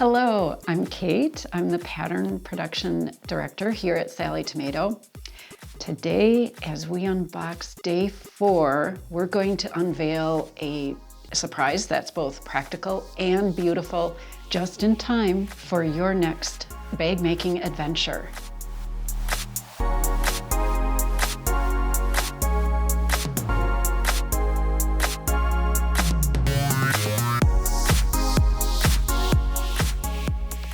Hello, I'm Kate. I'm the Pattern Production Director here at Sallie Tomato. Today, as we unbox day 4, we're going to unveil a surprise that's both practical and beautiful, just in time for your next bag making adventure.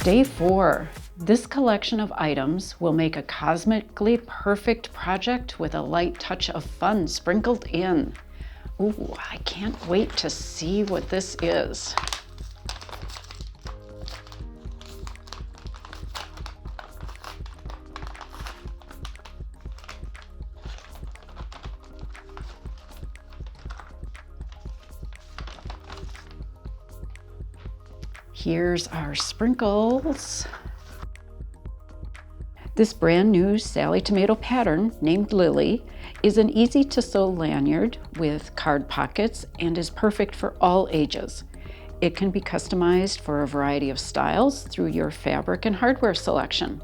Day 4. This collection of items will make a cosmically perfect project with a light touch of fun sprinkled in. Ooh, I can't wait to see what this is. Here's our sprinkles. This brand new Sallie Tomato pattern, named Lily, is an easy to sew lanyard with card pockets and is perfect for all ages. It can be customized for a variety of styles through your fabric and hardware selection.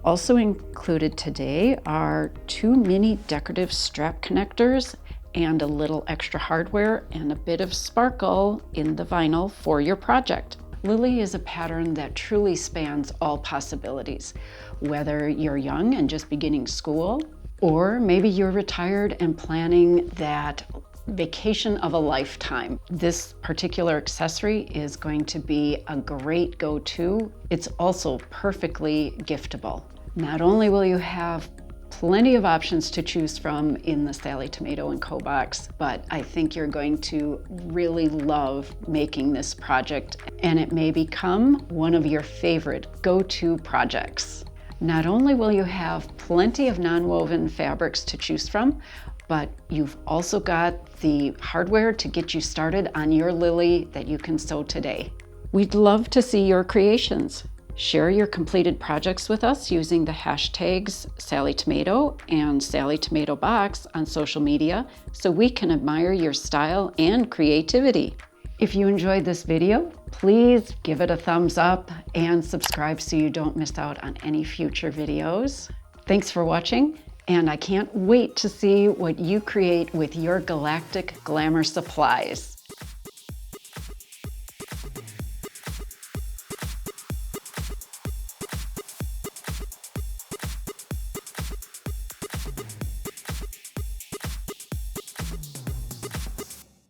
Also included today are 2 mini decorative strap connectors and a little extra hardware and a bit of sparkle in the vinyl for your project. Lily is a pattern that truly spans all possibilities, whether you're young and just beginning school, or maybe you're retired and planning that vacation of a lifetime. This particular accessory is going to be a great go-to. It's also perfectly giftable. Not only will you have plenty of options to choose from in the Sallie Tomato & Co. box, but I think you're going to really love making this project, and it may become one of your favorite go-to projects. Not only will you have plenty of non-woven fabrics to choose from, but you've also got the hardware to get you started on your Lily that you can sew today. We'd love to see your creations. Share your completed projects with us using the hashtags Sallie Tomato and Sallie Tomato Box on social media so we can admire your style and creativity. If you enjoyed this video, please give it a thumbs up and subscribe so you don't miss out on any future videos. Thanks for watching, and I can't wait to see what you create with your galactic glamour supplies.